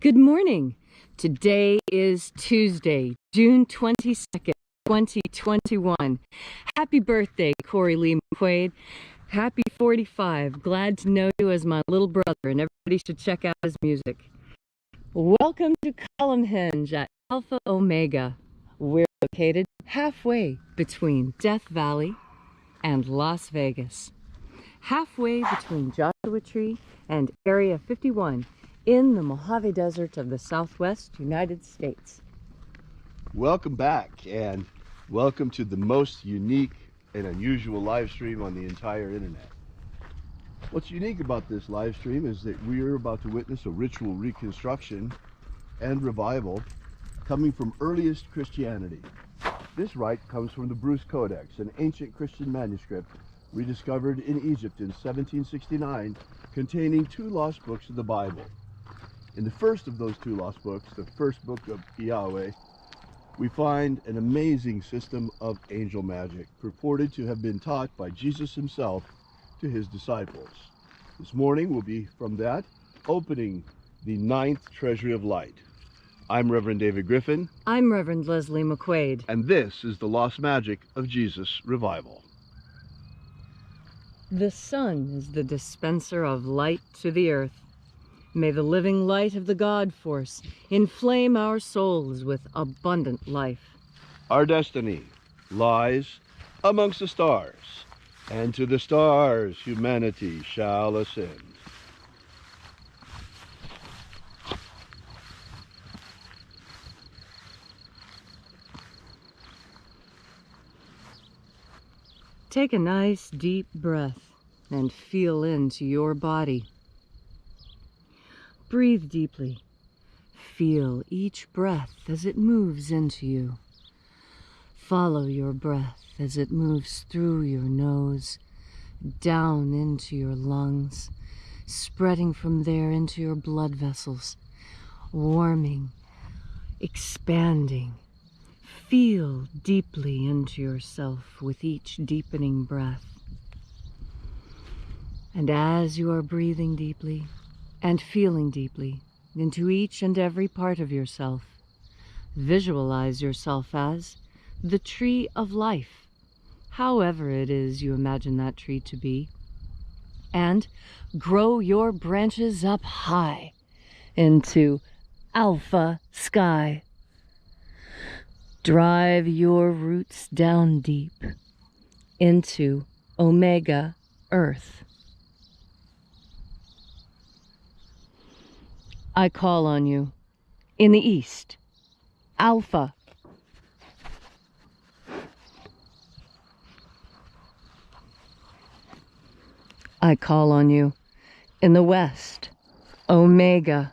Good morning. Today is Tuesday, June 22nd, 2021. Happy birthday, Corey Lee McQuaid. Happy 45. Glad to know you as my little brother, and everybody should check out his music. Welcome to Column Hinge at Alpha Omega. We're located halfway between Death Valley and Las Vegas. Halfway between Joshua Tree and Area 51 in the Mojave Desert of the Southwest United States. Welcome back, and welcome to the most unique and unusual live stream on the entire internet. What's unique about this live stream is that we're about to witness a ritual reconstruction and revival coming from earliest Christianity. This rite comes from the Bruce Codex, an ancient Christian manuscript rediscovered in Egypt in 1769, containing two lost books of the Bible. In the first of those two lost books, the first book of Yahweh, we find an amazing system of angel magic purported to have been taught by Jesus himself to his disciples. This morning will be from that, opening the 9th Treasury of Light. I'm Reverend David Griffin. I'm Reverend Leslie McQuaid. And this is the Lost Magic of Jesus Revival. The sun is the dispenser of light to the earth. May the living light of the God Force inflame our souls with abundant life. Our destiny lies amongst the stars, and to the stars humanity shall ascend. Take a nice deep breath and feel into your body. Breathe deeply. Feel each breath as it moves into you. Follow your breath as it moves through your nose, down into your lungs, spreading from there into your blood vessels, warming, expanding. Feel deeply into yourself with each deepening breath. And as you are breathing deeply and feeling deeply into each and every part of yourself, visualize yourself as the tree of life, however it is you imagine that tree to be, and grow your branches up high into alpha sky. Drive your roots down deep into omega earth. I call on you in the east, alpha. I call on you in the west, omega.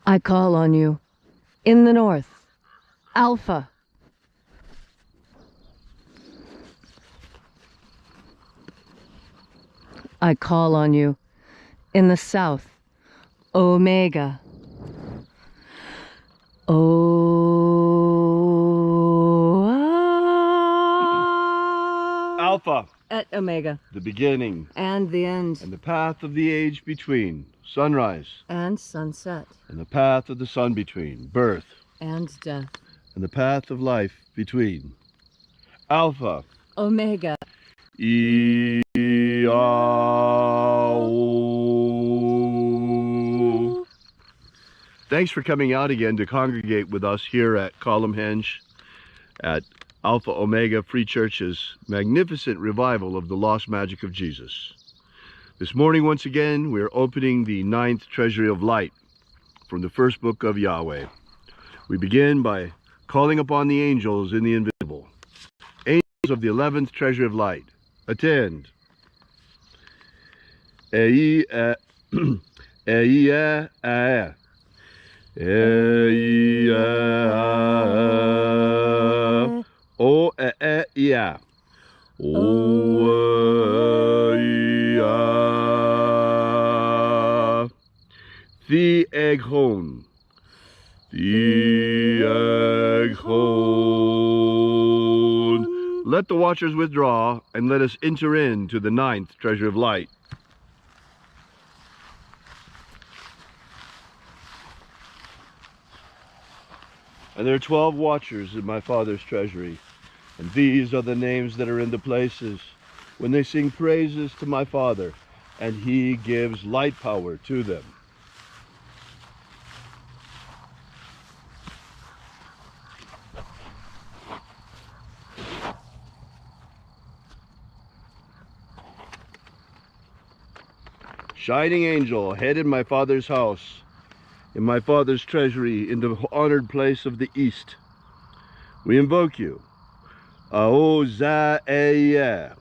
I call on you in the north, alpha. I call on you in the south, omega. Alpha. At omega. The beginning. And the end. And the path of the age between. Sunrise. And sunset. And the path of the sun between. Birth. And death. And the path of life between. Alpha. Omega. Thanks for coming out again to congregate with us here at Column Hinge at Alpha Omega Free Church's magnificent revival of the lost magic of Jesus. This morning, once again, we're opening the 9th Treasury of Light from the first book of Yahweh. We begin by calling upon the angels in the invisible. Angels of the 11th Treasury of Light, attend. The Eghon. The Eghon. Let the watchers withdraw, and let us enter into the 9th treasure of light. And there are 12 watchers in my Father's treasury, and these are the names that are in the places when they sing praises to my Father, and he gives light power to them. Shining angel, head in my Father's house, in my Father's treasury, in the honored place of the east. We invoke you. Aozaiah.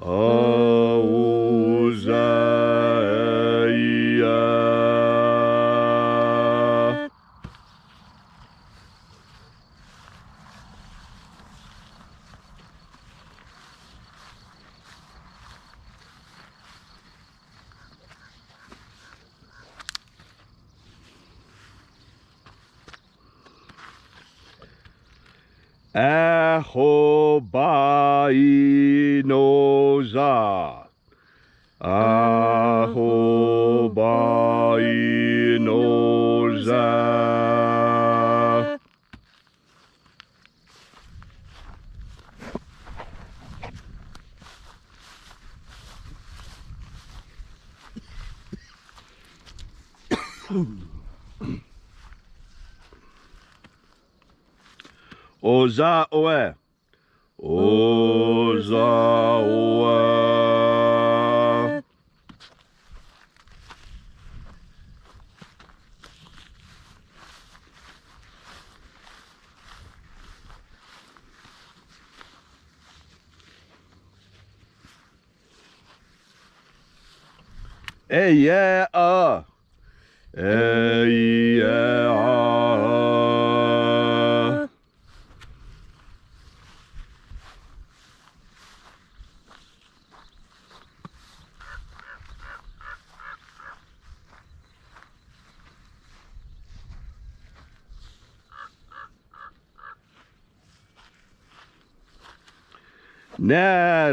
Aozaiah. Ahobainoza. Ahobainoza. Oza oe. Oza oe. Yeah, yeah.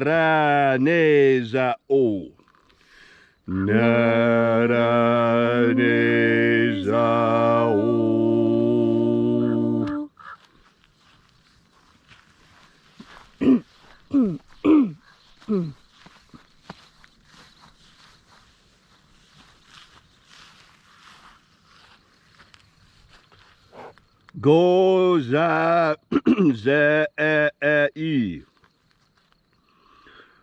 Naraneza o. Naraneza o. Goza ze e.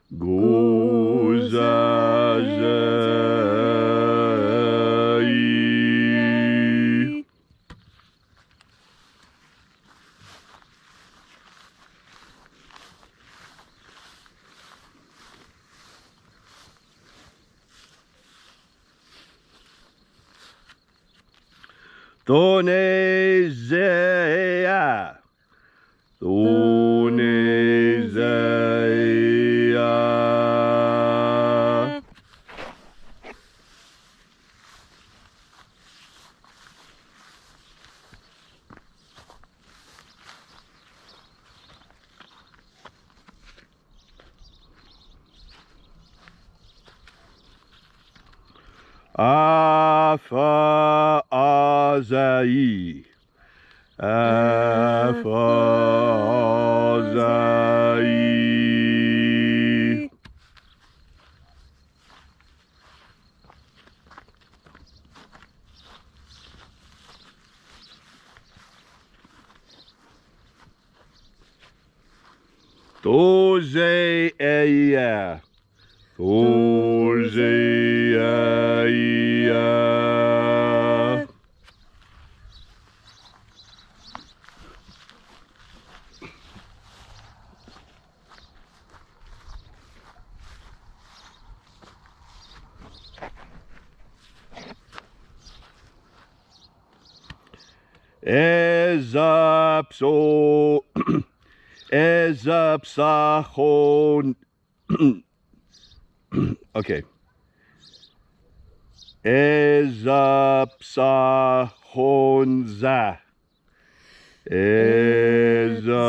Goza ze e. Thonezea. Thonezea. Afa Azai. Afa Azai. Tozeia. Tozeia. Ezapso. Ezapsachon. Okay. Ezapsachonza. Ezapsahunza.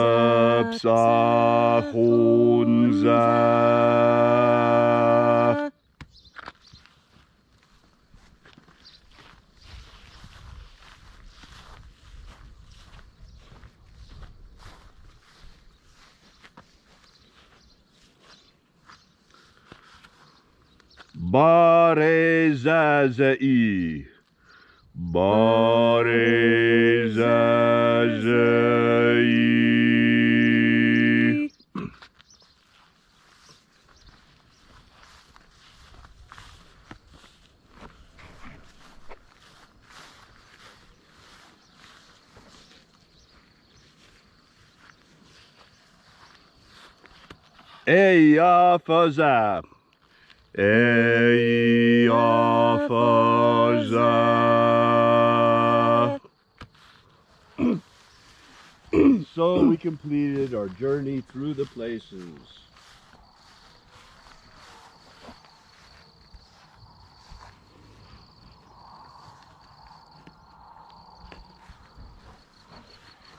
Barezazai. Barezazai. Eyafaza. Eyafaza. So we completed our journey through the places.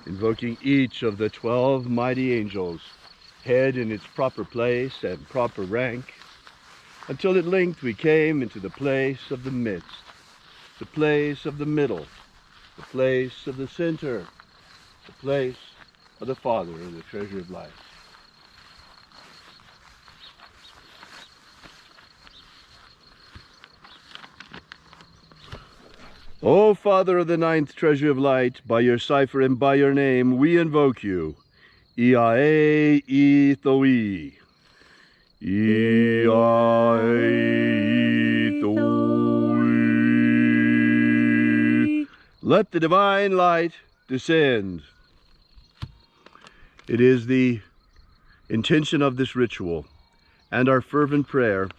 Invoking each of the 12 mighty angels, head in its proper place and proper rank, until at length we came into the place of the midst, the place of the middle, the place of the center, the place of the Father and the treasure of life. O Father of the ninth treasure of light, by your cipher and by your name, we invoke you. Iae Ethoi. Iae Ethoi. Let the divine light descend. It is the intention of this ritual and our fervent prayer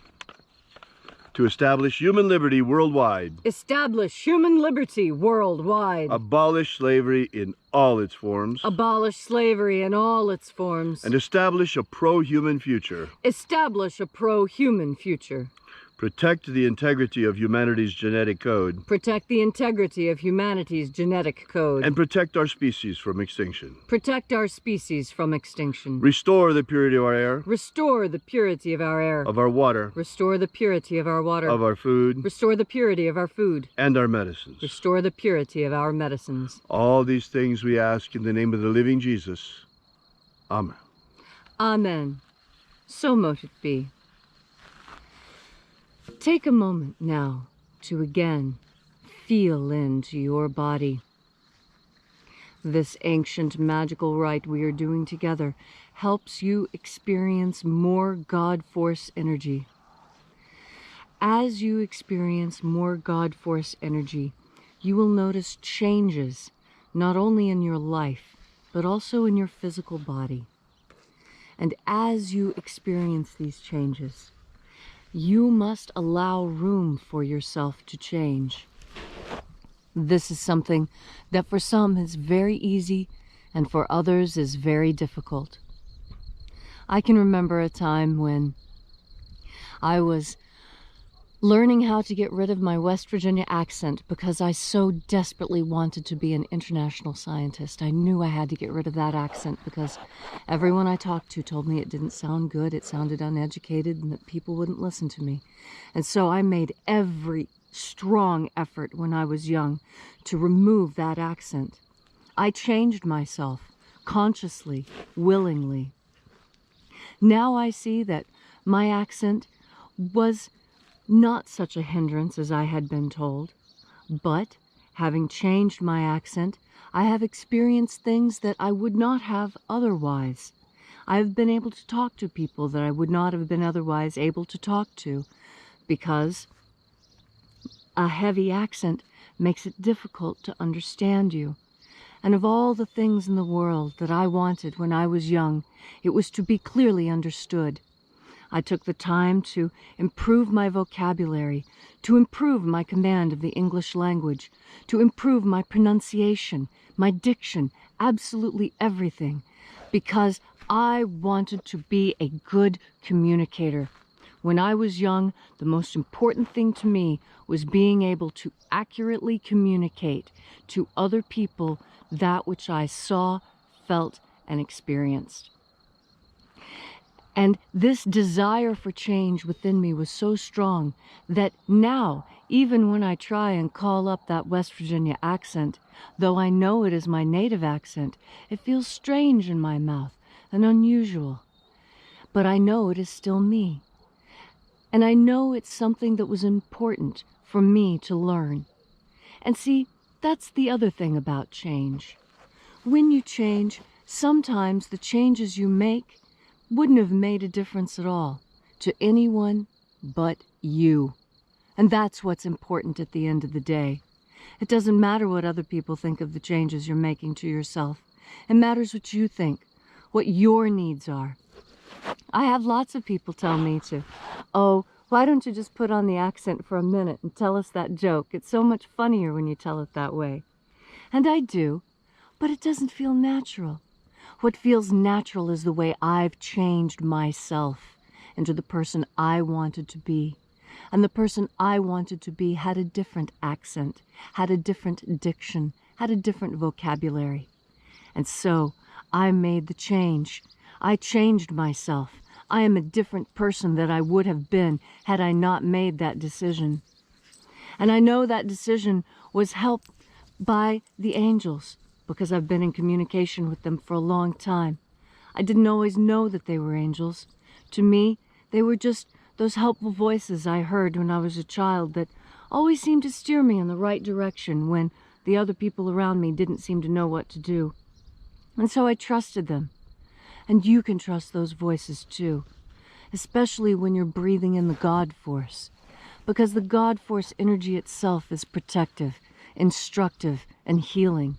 to establish human liberty worldwide. Establish human liberty worldwide. Abolish slavery in all its forms. Abolish slavery in all its forms. And establish a pro-human future. Establish a pro-human future. Protect the integrity of humanity's genetic code. Protect the integrity of humanity's genetic code. And protect our species from extinction. Protect our species from extinction. Restore the purity of our air. Restore the purity of our air. Of our water. Restore the purity of our water. Of our food. Restore the purity of our food. And our medicines. Restore the purity of our medicines. All these things we ask in the name of the living Jesus. Amen. Amen. So mote it be. Take a moment now to again feel into your body. This ancient magical rite we are doing together helps you experience more God Force energy. As you experience more God Force energy, you will notice changes not only in your life, but also in your physical body. And as you experience these changes, you must allow room for yourself to change. This is something that for some is very easy and for others is very difficult. I can remember a time when I was learning how to get rid of my West Virginia accent because I so desperately wanted to be an international scientist. I knew I had to get rid of that accent because everyone I talked to told me it didn't sound good, it sounded uneducated, and that people wouldn't listen to me. And so I made every strong effort when I was young to remove that accent. I changed myself consciously, willingly. Now I see that my accent was not such a hindrance as I had been told, but having changed my accent, I have experienced things that I would not have otherwise. I have been able to talk to people that I would not have been otherwise able to talk to because a heavy accent makes it difficult to understand you. And of all the things in the world that I wanted when I was young, it was to be clearly understood. I took the time to improve my vocabulary, to improve my command of the English language, to improve my pronunciation, my diction, absolutely everything, because I wanted to be a good communicator. When I was young, the most important thing to me was being able to accurately communicate to other people that which I saw, felt, and experienced. And this desire for change within me was so strong that now, even when I try and call up that West Virginia accent, though I know it is my native accent, it feels strange in my mouth and unusual. But I know it is still me. And I know it's something that was important for me to learn. And see, that's the other thing about change. When you change, sometimes the changes you make wouldn't have made a difference at all to anyone but you. And that's what's important at the end of the day. It doesn't matter what other people think of the changes you're making to yourself. It matters what you think, what your needs are. I have lots of people tell me to, oh, why don't you just put on the accent for a minute and tell us that joke? It's so much funnier when you tell it that way. And I do, but it doesn't feel natural. What feels natural is the way I've changed myself into the person I wanted to be. And the person I wanted to be had a different accent, had a different diction, had a different vocabulary. And so I made the change. I changed myself. I am a different person than I would have been had I not made that decision. And I know that decision was helped by the angels because I've been in communication with them for a long time. I didn't always know that they were angels. To me, they were just those helpful voices I heard when I was a child that always seemed to steer me in the right direction when the other people around me didn't seem to know what to do. And so I trusted them. And you can trust those voices too, especially when you're breathing in the God Force, because the God Force energy itself is protective, instructive, and healing.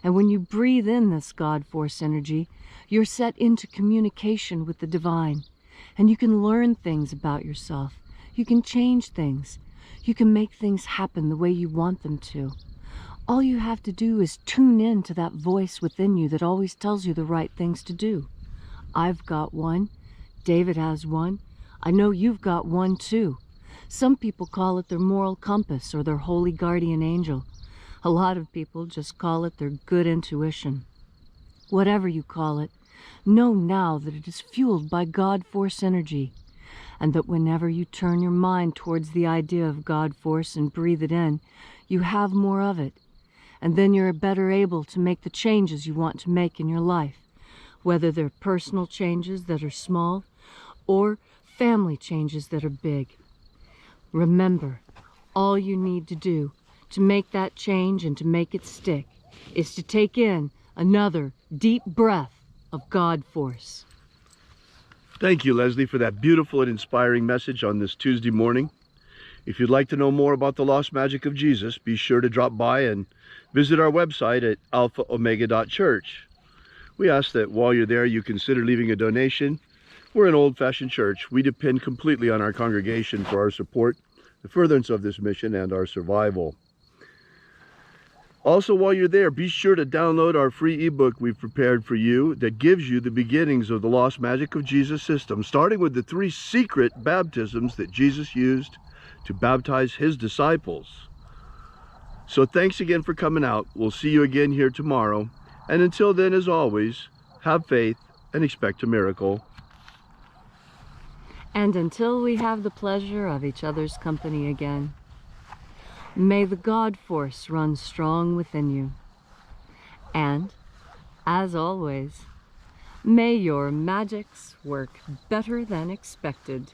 And when you breathe in this God Force energy, you're set into communication with the divine, and you can learn things about yourself. You can change things. You can make things happen the way you want them to. All you have to do is tune in to that voice within you that always tells you the right things to do. I've got one. David has one. I know you've got one too. Some people call it their moral compass or their holy guardian angel. A lot of people just call it their good intuition. Whatever you call it, know now that it is fueled by God Force energy, and that whenever you turn your mind towards the idea of God Force and breathe it in, you have more of it. And then you're better able to make the changes you want to make in your life, whether they're personal changes that are small or family changes that are big. Remember, all you need to do to make that change and to make it stick is to take in another deep breath of God Force. Thank you, Leslie, for that beautiful and inspiring message on this Tuesday morning. If you'd like to know more about the lost magic of Jesus, be sure to drop by and visit our website at alphaomega.church. We ask that while you're there, you consider leaving a donation. We're an old-fashioned church. We depend completely on our congregation for our support, the furtherance of this mission, and our survival. Also, while you're there, be sure to download our free ebook we've prepared for you that gives you the beginnings of the Lost Magic of Jesus system, starting with the 3 secret baptisms that Jesus used to baptize his disciples. So thanks again for coming out. We'll see you again here tomorrow. And until then, as always, have faith and expect a miracle. And until we have the pleasure of each other's company again, may the God Force run strong within you. And, as always, may your magics work better than expected.